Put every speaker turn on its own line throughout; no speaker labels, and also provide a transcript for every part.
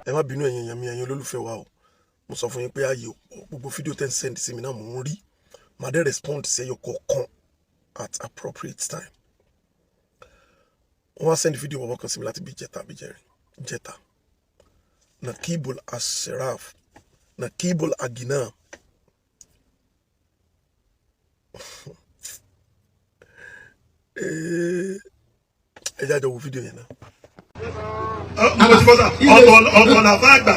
ẹ má bínú ẹ̀yin mi ẹ̀yin olólùfẹ́ wa o mo sọ fún yín pé ààyè gbogbo fídíò tẹ́ ń send sí mi náà mò ń rí màá dẹ́ respond sí ẹyọ kọ̀ọ̀kan at appropriate time. Wọ́n wá send fídíò bọ̀bọ̀ kan sí mi láti bí ìjẹta Nakibul Ashraf Nakibul Agina ẹ jáde wo fídíò yẹn náà.
ọ̀tọ̀ làfà àgbà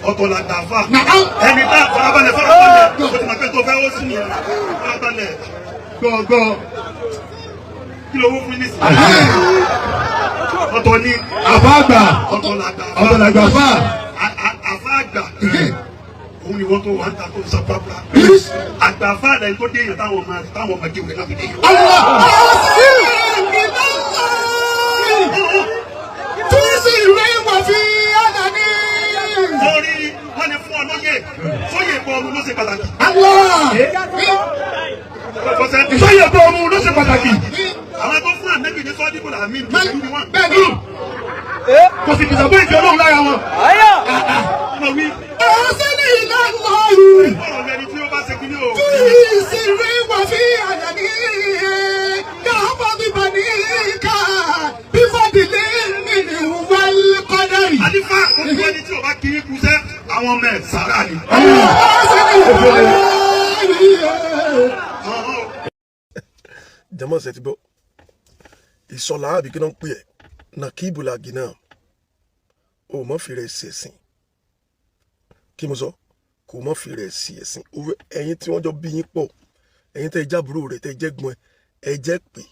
ọ̀tọ̀ làgbà àfà ẹni tá a farabalẹ̀ o ti máa pẹ́ tó fẹ́ ó sì ní farabalẹ̀ gbọ̀ngbọ̀ kí ló wó fún ní sí. ọ̀tọ̀ ni
àfà àgbà
ọ̀tọ̀ làgbà
àfà
àfà àgbà òun ni wọ́n tó wà ń ta tó ń sọ pápá àgbà àfà àdá yìí tó dé èèyàn táwọn ọmọ kéwìí náà fi dé èèyàn. Orí wọ́n ní fún ọ lóye sóyè bọ ọmọ ló ṣe pàtàkì. Sóyè bọ ọmọ ló ṣe pàtàkì. Àwọn tó fún àmẹ́bí ní sọ́ọ́dínkù làmì ìlú ni wọ́n. Bẹ́ẹ̀ni kò sì dìsàbọ̀ ìfẹ́ Ọlọ́run lára wọn. Mo wí.
Ọ̀sẹ̀ ní ìlà lọ́rùn.
Ọ̀rọ̀ lẹni tí ó bá ṣe kí ni o.
Fíìsì rí wà fi àdàní. Káàbọ̀ bíbá ní ká. Bífọ̀dìlé mi ni wọ́n kọ́dárì.
Àdìfá gbogbo ẹni tí o bá kiri kú sẹ́ àwọn ọmọ ẹ̀ sàrà ni.
Jẹ́mọ̀ ṣe ti bọ́ ìsọ̀lá àbí kí ló ń pè ẹ́ Nakibul Agina o mọ̀ fi rẹ̀ sí ẹ̀sìn kí mo sọ kò mọ̀ fi rẹ̀ sí ẹ̀sìn ẹ̀yin tí wọ́n jọ bí yín pọ̀ ẹ̀yin tẹ́ jábúrò rẹ̀ tẹ́ jẹ́gbọ́n ẹ jẹ́ pé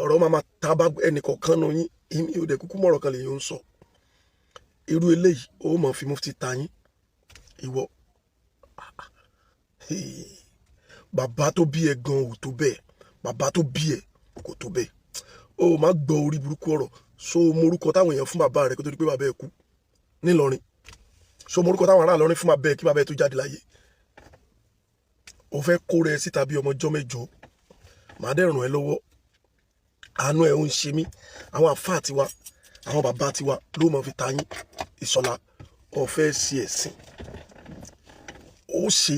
ọ̀rọ̀ máa tábà ẹnì kọ̀ọ̀kan nu yín èmi ò dẹ̀ kúkú mọ̀rọ̀ kan lè yín ń sọ irú eléyìí ó mọ̀ fi mufti ta yín ìwọ bàbá tó bí ẹ gan ò tó bẹ́ẹ̀ bàbá tó bí ẹ kò tó bẹ́ẹ̀ ó má gbọ́ orí burúkú ọ̀rọ̀ so morúkọ táwọn èèyàn fún bàbá rẹ kó tó di pé bàbá ẹ kú nílọrin so morúkọ táwọn ará Ìlọrin fún bàbá ẹ kí bàbá ẹ tó jáde láyé ó fẹ́ kó rẹ síta bí ọmọ ọjọ́ mẹ́jọ màá dẹ̀ ràn ẹ́ lọ́wọ́ àánú ẹ̀ ń ṣe mí àwọn àfáà tiwa àwọn bàbá tiwa ló mọ̀ fi ta yín Ìṣọ̀lá ọ̀fẹ́ sí ẹ̀sìn ó ṣe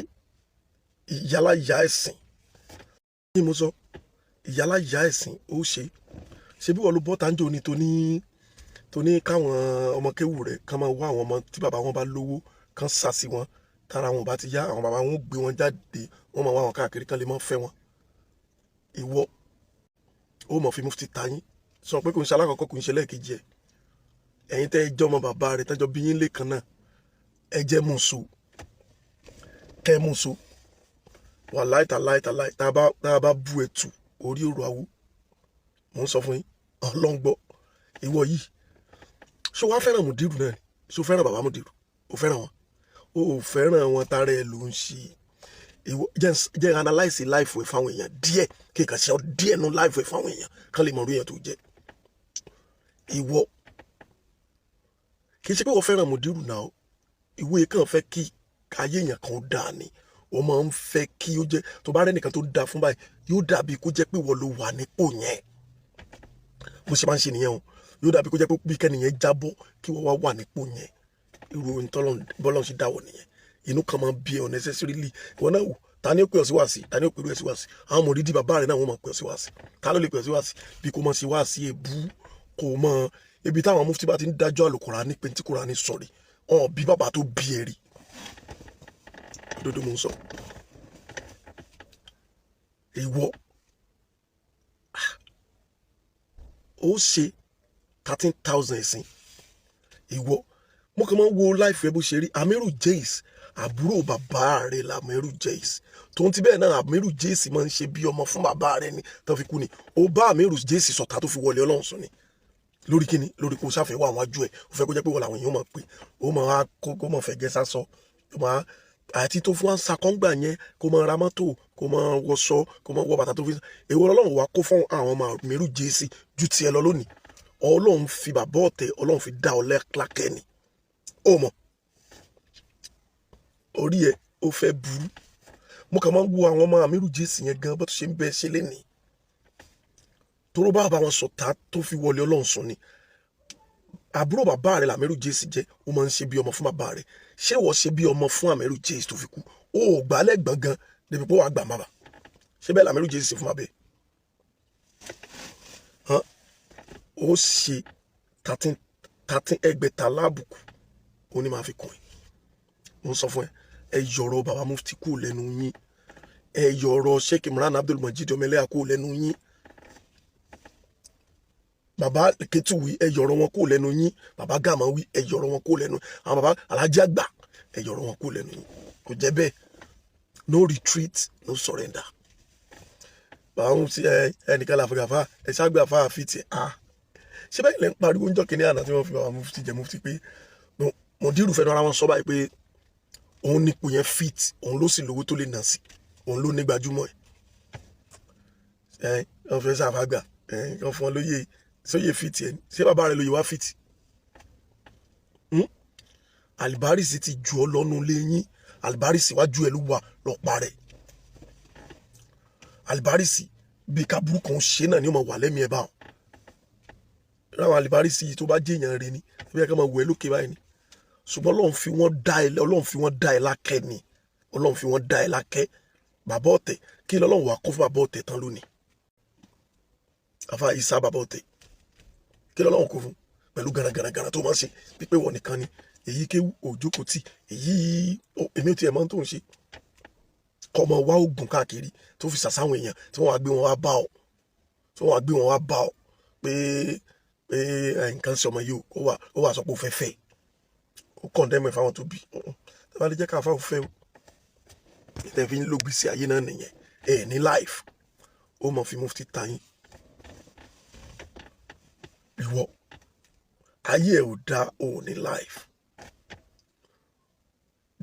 ìyálà ìyá ẹ̀sìn ní mo sọ ìyálà ìyá ẹ̀sìn ó ṣe bí wọ́n ló bọ́ tánjò ní tó ní káwọn ọmọ kéwù rẹ̀ kán máa wá àwọn ọmọ tí bàbá wọn bá lówó kán sà sí wọn tára wọn bá ti yá àwọn bàbá wọn gbé wọn jáde wọn máa wá wọn káàkiri kán lè máa fẹ́ wọn ìwọ ó mọ̀ fi mufti ta yín sọ pé kò ń ṣe alákọ̀ọ́kọ́ kò ń ṣe lẹ́ẹ̀kejì ẹ̀ ẹ̀yin tẹ́ ẹ jẹ́ ọmọ bàbá rẹ̀ tẹ́jọ́ bí yín lẹ́ẹ̀kan náà ẹ jẹ́ mùsù kẹ́ mùsù wà láìtàláì tá a bá bú ẹ̀tù orí òrò àwò mò ń sọ fún yín ọlọ́ngbọ́ ìwọ yìí ṣó wá fẹ́ràn Mùdírù náà ni ṣó fẹ́ràn bàbá Mùdírù ó fẹ́ràn wọn ó fẹ́ràn wọn tààrẹ ló ń ṣe ìwọ jẹ́ analyse life ẹ̀ fáwọn èèyàn díẹ̀ kíkà ṣe ọ díẹ̀ nu life ẹ̀ fáwọn èèyàn kán lè mọ orí èèyàn tó jẹ́ ìwọ kì í ṣe pé wọ́n fẹ́ràn Mùdírù náà ìwọ yìí kàn fẹ́ kí ayé èèyàn kan dáa ni wọ́n máa ń fẹ́ kí ó jẹ́ tó bá rẹ́nìkan tó dáa fún báyìí yóò dàbí kó jẹ́ pé wọ́n ló wà nípò yẹn bó ṣe máa ń ṣe nìyẹn o yóò dàbí kó jẹ́ pé bí kẹ́nìyẹn jábọ́ kí wọ́n wá wà nípò yẹn irú bọ́lá ṣe dáwọ̀ nìyẹn inú kan máa ń bí ẹ unnecessarily ìwọ náà wò ta ni ó pè ọ sí wáàsí ta ni ó pè ọ sí wáàsí àwọn ọmọ òdìdí bàbá rẹ náà wọ́n máa pè ọ sí wáàsí ta ló lè pè ọ sí wáàsí bí kò mọ̀ sí wáàsí èbú kò mọ̀ ibi táwọn mufti bá ti ń dájọ́ àlùkùránì pé tí kùránì sọ̀rí ọ̀n bí bàbá tó bí ẹ rí òdodo mò ń sọ ìwọ ó ṣe 13,000 ẹ̀sìn ìwọ mo kàn máa ń wo láìfẹ́ bó ṣe rí Amiru Jais àbúrò bàbá rẹ̀ l'Amiru Jais tòun ti bẹ́ẹ̀ náà Amiru Jais máa ń ṣe bí ọmọ fún bàbá rẹ̀ ni tó fi kú ni ó bá Amiru Jais sọ̀tà tó fi wọlé Ọlọ́run sùn ni lórí kíni lórí kó sáfẹ́ wà àwọn ajú ẹ̀ ó fẹ́ kó jẹ́ pé wọ́n làwọn èèyàn máa pè ó máa kó máa fẹ́ gẹ́ sásọ ó máa àti tó fún wa ń sakọ́ngbà yẹn kó máa ra mọ́tò kó máa wọṣọ kó máa wọ bàtà tó fi èwo Ọlọ́run wá kó fún àwọn ọmọ Amiru Jais ju tiẹ̀ lọ lónìí Ọlọ́run fi bàbá ọ̀tẹ̀ Ọlọ́run fi dá ọ lákẹ́ ni ó mọ̀ orí ẹ̀ ó fẹ́ burú mo kàn máa ń wo àwọn ọmọ Amiru Jais yẹn gan bó tó ṣe ń bẹ ṣe lénìí toró bá wọn sọ̀tá tó fi wọlé Ọlọ́run sùn ni àbúrò bàbá rẹ̀ l'Àmírù Jayz jẹ́ ó máa ń ṣe bí ọmọ fún bàbá rẹ̀ ṣé wọ́n ṣe bí ọmọ fún Àmírù Jayz tó fi kú ó gbálẹ̀ gbọ̀ngàn débi pé wàá gbà má bà ṣé bẹ́ẹ̀ l'Àmírù Jayz ṣe fún bàbá ó ṣe 13 ẹgbẹ̀ta láàbùkù ó ní máa fi kún ẹ mo sọ fún ẹ yọ̀rọ̀ bàbá mufti kú lẹ́nu yín ẹ yọ̀rọ̀ Sheikh Imran Abdul Majid Ọmọẹlẹ́yà kú lẹ́nu yín bàbá Ketu wí ẹ yọ̀rọ̀ wọn kú lẹ́nu yín bàbá Gama wí ẹ yọ̀rọ̀ wọn kú lẹ́nu àwọn bàbá Alhaji Àgbà ẹ yọ̀rọ̀ wọn kú lẹ́nu yín kò jẹ́ bẹ́ẹ̀ no retreat no surrender bàbá mufti ẹnìkan làfọ̀gàfà ẹ ṣàgbé àfà àfitì ṣé bẹ́ẹ̀ lẹ́ ń pariwo ń jọ́ kínní àná tí wọ́n fi bàbá mufti jẹ mufti pé Mùdírù fẹ́nu ara wọn sọ báyìí pé òun nípò yẹn fit òun ló sì lówó tó lè nà sí òun ló ní gbajúmọ̀ ẹ̀ wọ́n fẹ́ sàfàgbà wọ́n fún wọn lóye sóye fit ẹ̀ ṣé bàbá rẹ̀ lóye wá fit Alibárìsì ti jù ọ́ lọ́nu lẹ́yìn Alibárìsì wájú ẹ̀ ló wà lọ́pàá rẹ̀ Alibárìsì bí kaburú kan ṣe náà ni ó máa wà lẹ́mìí ẹ̀ báwọn ráwọn Alibárìsì yìí tó bá jẹ́ èèyàn rẹ̀ ni bí ẹ ká máa wẹ̀ lókè báyìí ni ṣùgbọ́n Ọlọ́run fi wọ́n dá ẹ lákẹ́ ni Ọlọ́run fi wọ́n dá ẹ lákẹ́ bàbá ọ̀tẹ̀ kí lọ́lọ́run wà kó fún bàbá ọ̀tẹ̀ tán lónìí àfa Ìsá bàbá ọ̀tẹ̀ kí lọ́lọ́run kó fún pẹ̀lú gàràgàràgàrà tó máa ń ṣe pípé wọ̀ nìkan ni èyí kéwù òjókòó tì èyí èmi ò tiẹ̀ máa ń tó ń ṣe kọ́ ọmọ wa oògùn káàkiri tó fi sàsáwọn èèyàn tí wọ́n wá gbé wọn wá bá ọ pé nǹkan ṣe ọmọ yìí ó wà sọ pé ó fẹ́ fẹ́ ó kọ̀ndẹ́mọ̀ fáwọn tó bí tẹ́lá lè jẹ́ káfá ò fẹ́ o ìtẹ́ fi ń lògbì sí ayé náà nìyẹn ní life ó mọ̀ fi mufti tayín ìwọ ayé ẹ̀ ò dá o ní life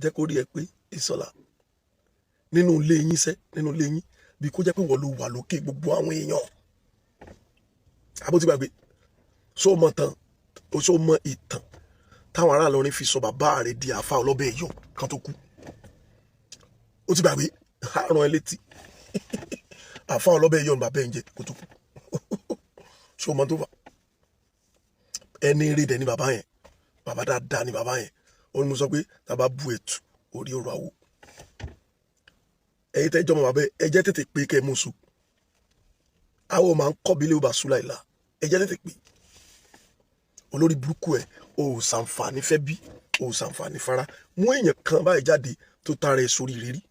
jẹ́ kó rí ẹ pé Ìṣọ̀lá nínú ilé yín bí kó jẹ́ pé wọ́n ló wà lókè gbogbo àwọn èèyàn àbótí gbàgbé ṣó mọ ìtàn táwọn ará Ìlọrin fi sọ bàbá rẹ̀ di àfa ọlọ́bẹ̀ ẹ̀yọ̀ kan tó kú ó ti gbàgbé àrùn ẹ létí àfa ọlọ́bẹ̀ ẹ̀yọ̀ ní bàbá ẹ̀ ń jẹ kó tó kú ṣó mọ tó fà ẹni rí dẹ̀ ní bàbá yẹn bàbá dáadáa ní bàbá yẹn ó ní mo sọ pé tàbá bu ẹ̀tù orí ọ̀rọ̀ àwò ẹ̀yin tẹ́ jọmọ bàbá ẹ jẹ́ tètè pé kẹ́ ẹ mú sùn àwọn máa ń kọ́ bí ilé ó bá sùn láìla ẹ jẹ́ tètè pé olórí burúkú ẹ o ṣàǹfààní fẹ́ bí o ṣàǹfààní fara mú èèyàn kan báyìí jáde tó tara ẹ sórí rírí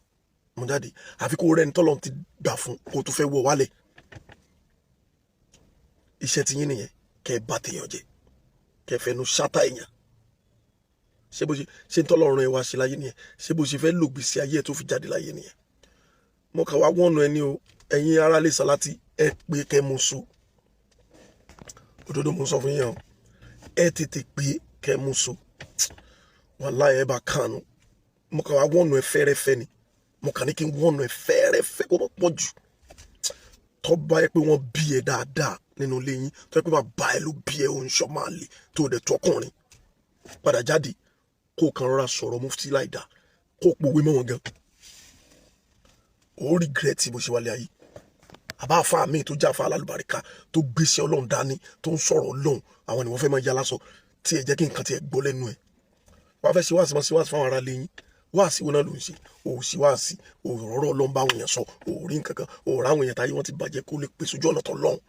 mú jáde àfi kó rẹni tọ́lọ́ ti gbà fún kó tó fẹ́ wọ̀ wálẹ̀ iṣẹ́ ti yín nìyẹn kẹ́ ẹ bá tèèyàn jẹ kẹ́ ẹ fẹnu ṣáta èèyàn ṣé ń tọ́lọ́run ẹ wá ṣe láyé nìyẹn ṣé bó ṣe fẹ́ lògbì sí ayé ẹ tó fi jáde láyé nìyẹn mo kà wá wọ́nu ẹni o ẹ̀yin ará lè Sàlátì ẹ pé kẹ́ mú so òdodo mo sọ fún yín o ẹ tètè pé kẹ́ mú so wàláhì ẹ bá kànú mo kà wá wọ́nu ẹ fẹ́rẹ́fẹ́ ni mo kà ní kí n wọ́nu ẹ fẹ́rẹ́fẹ́ kó má pọ̀ jù tó bá yẹ pé wọ́n bí ẹ dáadáa nínú ilé yín tó yẹ pé bàbá ẹ ló bí ẹ òun ṣọ́ máa lè tó dẹ̀ tọkùnrin padà jáde kó kàn rọra sọ̀rọ̀ mufti láìda kó pòwe mọ́ wọn gan ó regret bó ṣe wálé ayé àbá àfa mi tó jáfa alálùbáríkà tó gbèsè Ọlọ́run dání tó ń sọ̀rọ̀ Ọlọ́run àwọn ni wọ́n fẹ́ máa yá lásọ tí ẹ jẹ́ kí nǹkan tí ẹ gbọ́ lẹ́nu ẹ̀ wọ́n fẹ́ ṣe wáàsí máa ṣe wáàsí fáwọn ará lẹ́yìn wáàsí wọn náà ló ń ṣe òsì wáàsí òrọ̀rọ̀ Ọlọ́run bá àwọn èèyàn sọ òórí nǹkan kan òòrà àwọn èèyàn táyé wọn ti bàjẹ́ kó lè pèsè ojú ọ̀nà tó lọ́hùn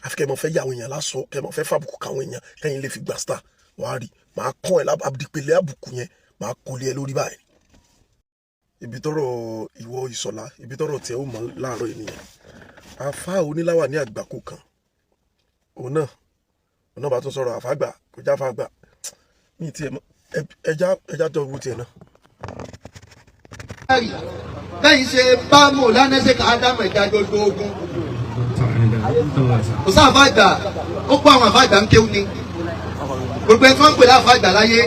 àfi kẹ́ mọ̀ fẹ́ yà àwọn èèyàn lásọ kẹ́ mọ̀ fẹ́ fàbùkù káwọn èèyàn kẹ́yìn lè fi gbà star wàá rí màá kọ́ ẹ lábàdìpẹ̀lẹ̀ àbùkù yẹn màá kó lé ẹ lórí báyìí ibi tọ́rọ̀ ìwọ Ìṣọ̀lá ibi tọ́rọ̀ tiẹ̀ ó mọ láàárọ̀ ènìyàn àfa oníláwà ní àgbàkó kan òun náà bá tún sọ̀rọ̀ àfàgbà kò já fàgbà ní tiẹ̀ ẹja jọ owó tiẹ̀ náà.
lẹ́yìn ṣe bá mò lánàṣẹ́ ká dámọ̀ ìjà gbogbo ogun kò sáfàgbà ó kó àwọn àfàgbà ń kéwú ni gbogbo ẹni tí wọ́n ń pè láfàgbà láyé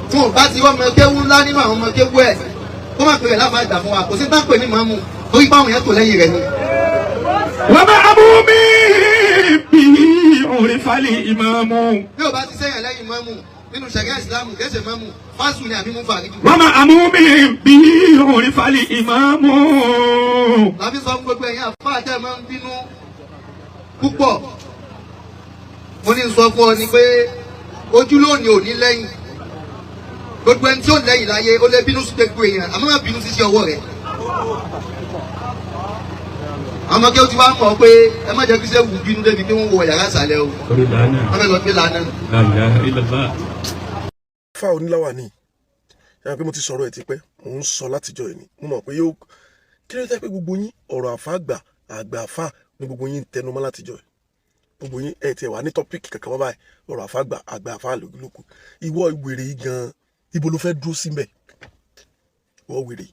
tí wọ́n bá ti wọ́n mọ kéwú ńlá nínú àwọn ọmọ kéwú ẹ̀ kó má pè é láfàgbà fún wa kò sí tá ń pè ní màmú torí pé àwọn yẹn tò lẹ́yìn rẹ̀ ni.
wọ́n bá abúmí bí orin falẹ̀ ìmáàmù.
bí o bá ti sẹ́yìn lẹ́yìn mọ́mù nínú ṣẹ̀ríà ìsìlámù kẹ́sẹ̀ mọ́mù fásù ni àbí mú fàrí.
wọ́n bá abúmí bí orin falẹ̀ ìmáàmù.
làbí sọ fún gbogbo ẹ̀yin àfáà tẹ́ máa ń bínú púpọ̀ mo ní sọ fún ọ ni pé ojú lónìí ò ní lẹ́yìn gbogbo ẹni tí ó lẹ́yìn láyé ó lè bínú sí gbogbo èèyàn àmọ́ má bínú sí sí ọwọ́ rẹ̀. àmọ́ kí o ti wá mọ̀ pé ẹ má jẹ́ kí sẹ́wù bínú débi pé wọ́n wọ yàrá ìsàlẹ̀ o wọ́n fẹ́ lọ gbé lánàá.
fa oníláwà ni yàrá pé mo ti sọ̀rọ̀ ẹ̀ ti pẹ́ mò ń sọ látijọ́ ẹ̀ ni mo mọ̀ pé yóò kí ló dé pé gbogbo yín ọ̀rọ̀ àfa àgbà àfa ni gbogbo yín ń tẹnumọ́ látijọ́ ẹ̀ gbogbo yín ẹ̀ tiẹ̀ wà ní tọ́píìkì kankan mọ́ báyìí ọ̀rọ̀ àfa àgbà àfa lókù ìwọ ìwèrè yìí gan ibo ló fẹ́ dúró sí mbẹ̀ ìwọ wèrè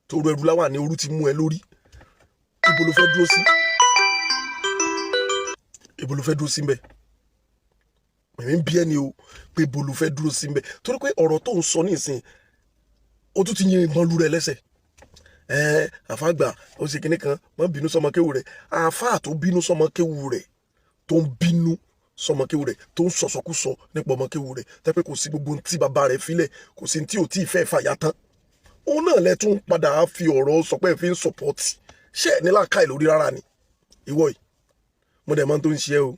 tó rọ ẹrù láwà ní orú ti mú ẹ lórí ibo ló fẹ́ dúró sí ibo ló fẹ́ dúró sí mbẹ̀ èmi ń bí ẹni o pé ibo ló fẹ́ dúró sí mbẹ̀ torí pé ọ̀rọ̀ tó ń sọ ní ìsìn ó tún ti yin ìbọn lú rẹ lẹ́sẹ̀ àfàgbà ó ṣe kinní kan má bínú sọmọ kéwù rẹ àfà tó bínú sọmọ kéwù rẹ tó ń bínú sọmọ kéwù rẹ tó ń sọsọkúsọ nípa ọmọ kéwù rẹ tẹpẹ kò sí gbogbo tí bàbá rẹ filẹ̀ kò sí tí ò tí ì fẹ́ fàyà tán òun náà lẹ tún padà fi ọ̀rọ̀ sọ pé ẹ fi ń sọpọ́tì ṣé ẹ ní làákàyè lórí rárá ni ìwọ yìí mo dẹ̀ máa ń tó ń ṣe o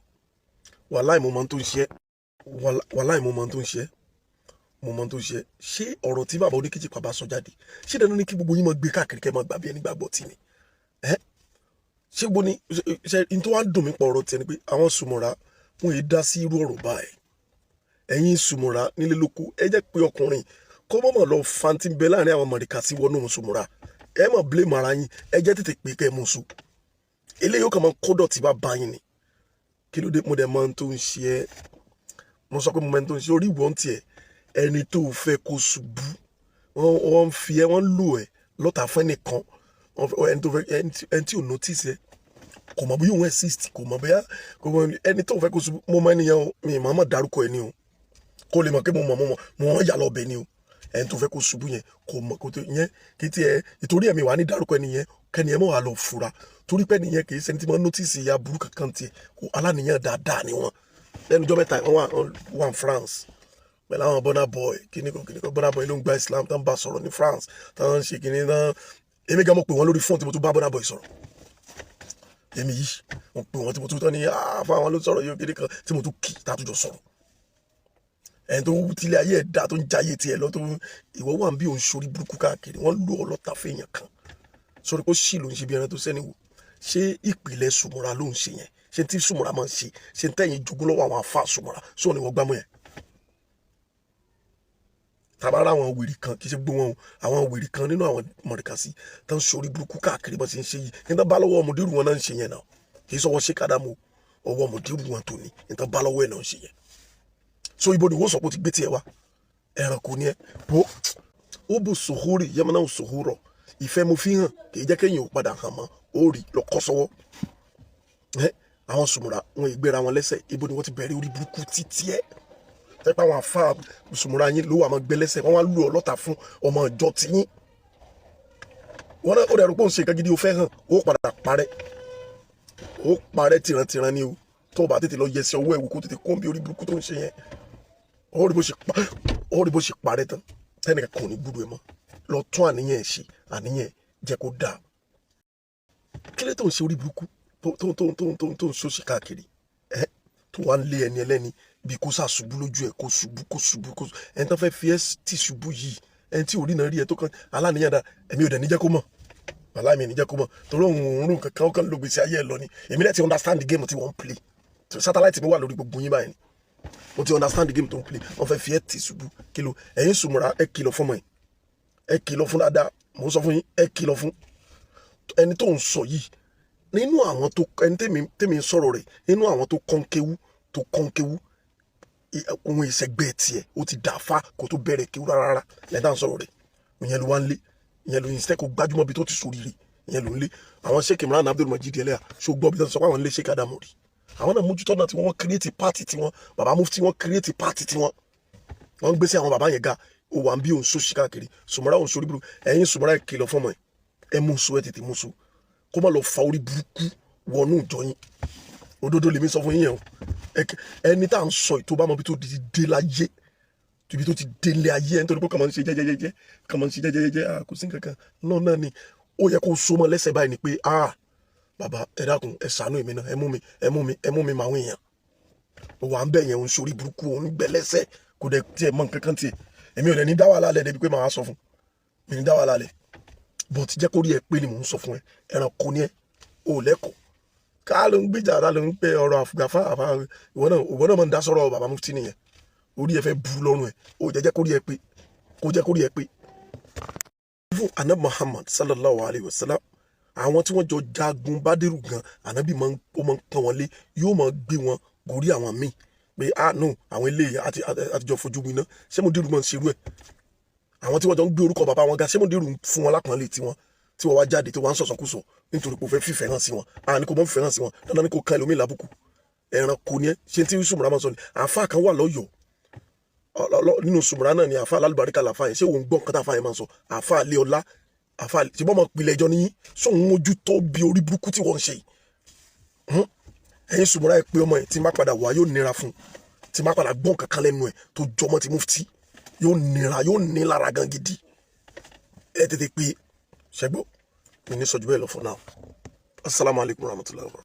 wàláì mo máa ń tó ń ṣe wàláì mo máa ń tó ń ṣe mo mọ tó ṣe ṣé ọ̀rọ̀ tí bàbá oníkejì pàbá sọ jáde ṣé dandan ni kí gbogbo yín máa gbé káàkiri kẹ́ máa gbà bí ẹni gbàgbọ́ tì ní ṣé gbogbo ni ṣe n tó wá dùn mí pọ̀ ọ̀rọ̀ tiẹ̀ ni pé àwọn sùmọ̀ra wọn yìí dá sí irú ọ̀rọ̀ báyìí ẹ̀yin sùmọ̀ra nílé lóko ẹ jẹ́ pé ọkùnrin kó mọ̀mọ́ lọ fanti bẹ láàrin àwọn mọ̀ríkà sí wọnú sùmọ̀ra ẹ mọ̀ blame ara yín ẹ jẹ́ tètè pé kẹ́ ẹ mú sùn eléyìí ó kàn máa kó dọ̀tí bá bá yín ni kí ló dé mo dẹ̀ máa ń tó ń ṣe ẹ́ mo sọ pé mo máa ń tó ń ṣe orí ìwọ̀n tiẹ̀ ẹni tó fẹ́ kó ṣubú wọ́n fi ẹ́ wọ́n lò ẹ́ lọ́tà fún ẹnìkan ẹni tí ò notice ẹ kò mọ̀ bí òun exist kò mọ̀ bóyá ẹni tó fẹ́ kó ṣubú mo mọ ẹnìyẹn o mi máa mọ̀ dárúkọ ẹni o kó lè mọ̀ pé mo mọ̀ yà lọ bẹ ni o ẹni tó fẹ́ kó ṣubú yẹn kò mọ̀ kó tó yẹn kí tiẹ̀ ìtorí ẹ̀mí wà ní dárúkọ ẹni yẹn kẹ́ni ẹ̀ mọ̀ wà lọ fura torí pé ẹni yẹn kì í ṣẹni tí mo notice ìyá burúkú kankan tiẹ̀ kó aláníyàn dáadáa ni wọ́n lẹ́nu ọjọ́ mẹ́ta wọ́n wà ní France pẹ̀lú àwọn Burna Boy kíníkan Burna Boy ló ń gba Islam tó ń bá sọ̀rọ̀ ní France tó ń ṣe kíní náà èmi gan mo pè wọ́n lórí fóònù tí mo tún bá Burna Boy sọ̀rọ̀ èmi yìí mo pè wọ́n tí mo tún tán ní fáwọn ló sọ̀rọ̀ yóò kíníkan tí mo tún kì í tàtújọ sọ̀rọ̀ ẹni tó tilẹ̀ ayé ẹ̀dá tó ń jayé tiẹ̀ lọ tó ìwọ wà ń bí òun sórí burúkú káàkiri wọ́n lò ọ́ lọ́ta fẹ́yàn kan sórí pé ó sì ló ń ṣe bí ẹran tó sẹ́ni wò ṣé ìpìlẹ̀ sùmùrà ló ń ṣe yẹn ṣé tí sùmùrà máa ń ṣe ṣé tẹ́yìn jogún lọ́wọ́ àwọn afá sùmùrà sóò ní wọ́n gbámú yẹn tabara àwọn wèrè kan kì í ṣe gbó wọn o àwọn wèrè kan nínú àwọn mọ̀rìkàsí tó ń sori burúkú káàkiri bó ṣe ń ṣe yìí nígbà bá lọ́wọ́ ọmọdérù wọn náà ń ṣe yẹn náà kì í sọ wọn ṣe kádàmú ọwọ́ ọmọdérù wọn tó ní nígbà bá lọ́wọ́ ẹ̀ náà ń ṣe yẹn so ibo ni wọ́n sọ pé ó ti gbé tiẹ̀ wá ẹranko ni ẹ bó ó bò sòhórì yẹmọ náà sòhórọ̀ ìfẹ́ mo fi hàn kì í jẹ́ kéèyàn ò padà hàn mọ́ ó rí lọ́kọ́ sọ́wọ́ àwọn sùmùrà wọn ìgbéra wọn lẹ́sẹ̀ ibo ni wọ́n ti bẹ̀rẹ̀ orí burúkú títí ẹ̀ tẹ́pẹ́ àwọn afá sùmùrà yín ló wà máa gbé lẹ́sẹ̀ wọ́n wá lù ọ́ lọ́ta fún ọmọ ìjọ tí yín wọ́n náà ó dẹ̀ rò pé òun ṣe nǹkan gidi ó fẹ́ hàn ó padà parẹ́ tìrantìran ni o tó o bá tètè lọ yẹsẹ̀ owó ẹ̀wù kó tètè kó bí orí burúkú tó ń ṣe yẹn ó rí bó ṣe parẹ́ tán tẹ́nìkan kò ní gbúdọ̀ ẹ̀ mọ́ lọ tún àníyàn ẹ̀ ṣe àníyàn ẹ̀ jẹ́ kó dáa kí ló tó ń ṣe orí burúkú tó ń ṣòṣì káàkiri tó wà ń lé ẹni ẹlẹ́ni bí kò ṣàṣubú lójú ẹ̀ kó ṣubú ẹni tó fẹ́ fi ẹ́ tì ṣubú yìí ẹni tí orí náà rí ẹ tó kàn aláníyàn dá ẹ̀mí ò dẹ̀ níjẹ́ kó mọ̀ bàlá mi níjẹ́ kó mọ̀ torí òun rún kankan ó kàn ló gbèsè ayé ẹ̀ lọ ni èmi náà ti understand the game tí wọ́n ń play satellite mi wà lórí gbogbo yín báyìí ni mo ti understand the game tó ń play wọ́n fẹ́ fi ẹ́ tì ṣubú kìlọ̀ ẹ̀yin sùmùrà ẹ kìlọ̀ fún mọ̀ ẹ kìlọ̀ fún dáadáa mò ń sọ fún yín ẹ kìlọ̀ fún ẹni tó ń sọ yìí nínú àwọn tó ẹni tèmi ń sọ̀rọ̀ rẹ̀ nínú àwọn tó kọ́ńkéwú ohun ìṣẹ́gbẹ́ tiẹ̀ ó ti dàáfà kó tó bẹ̀rẹ̀ kéwú rárá lẹ́dá ń sọ̀rọ̀ rẹ̀ ìyẹn ló wá ń lé ìyẹn ló ń sẹ́ kó gbájúmọ́ bí tó ti sóríire ìyẹn ló ń lé àwọn Sheikh Imran Abdul Majid Eleha ṣùgbọ́n bí wọ́n sọ pé àwọn ń lé Sheikh Adamu rí àwọn náà mójútó náà tí wọ́n kírètì pààtì tiwọn bàbá mufti wọ́n kírètì pààtì tiwọn wọ́n ń gbé sí àwọn bàbá yẹn ga ó wà ń bí òun sóṣì káàkiri sùmọ́ra òun sórí burú ẹ̀yin sùmọ́ra ẹ̀ kìlọ̀ fọ́mọ ẹ̀ mú so ẹ̀ tètè mú so kó má lọ fa orí burúkú wọnú ìjọ yín òdodo lèmi sọ fún yín yẹn o ẹni tá à ń sọ ìtò bá mọ bí tó ti dé láyé ibi tó ti dé lé ayé ẹni tó ní kó kàn máa ń ṣe jẹ́jẹ́jẹ́jẹ́ kò sí kankan náà ni ó yẹ kó so mọ́ lẹ́sẹ̀ báyìí ni pé bàbá ẹ dákun ẹ ṣàánú èmi náà ẹ mú mi màwọn èèyàn ó wà ń bẹ̀ yẹn òun sórí burúkú òun gbẹlẹ́sẹ̀ kò dẹ̀ tiẹ̀ mọ nǹkan kan tiẹ̀ èmi ò lẹ̀ ní dá wàhálà lẹ̀ débi pé màá sọ fún mi ní dá wàhálà lẹ̀ but jẹ́ kó rí ẹ pé ni mò ń sọ fún ẹ ẹranko ni ẹ ò lẹ́kọ̀ọ́ ká ló ń gbèjà ara ló ń pẹ ọ̀rọ̀ àfùgàfà àfà ìwọ náà máa ń dá sọ̀rọ̀ bàbá mufti nìyẹn orí ẹ fẹ́ bu lọ́rùn ẹ ó jẹ́ kó rí ẹ pé kó jẹ́ kó rí ẹ pé. fún anabi Muhammad sallallahu alayhi wa sallam àwọn tí wọ́n jọ jagun Bádírù gan anabi máa ń pọ́n wọn lé yóò máa gbé wọn gorí àwọn míì pé no àwọn eléyìí àtijọ́ fojú winá ṣé mo dérú mọ́ ṣerú ẹ̀ àwọn tí wọ́n jọ ń gbé orúkọ bàbá wọn ga ṣé mo dérú fún wọn lápọ̀nlé tí wọ́n wá jáde tí wọ́n á sọ̀sọ̀kúsọ nítorí kò fẹ́ fífẹ́ hàn sí wọn ní kò mọ́ fífẹ́ hàn sí wọn dandan ni kò kan ẹlòmíì lábùkù ẹranko ni ẹ ṣe tí sùmùrà máa sọ ni àáfà kan wà lọ́yọ̀ọ́ nínú sùmùrà náà ni àáfà alálùbáríkà làáfà yẹn ṣé òun gbọ́ nǹkan tá àáfà yẹn máa sọ àáfà alẹ́ ọlá àáfà ṣe bọ́ máa pilẹ̀ ẹjọ́ níyìn sóun mójú tó bí orí burúkú tí wọ́n ń ṣe yìí ẹ̀yin sùmùrà ẹ pé ọmọ yẹn tí má padà wá yóò nira fún tí má padà gbọ́n kankan lẹ́nu ẹ̀ tó jọmọ́ ti mufti yóò ní lára gan gidi ẹ tètè pé ṣẹgbọ́ mi ní sọjú bẹ́ẹ̀ lọ for now. Assalamu alaikum warahmatullahi wabarakatuh.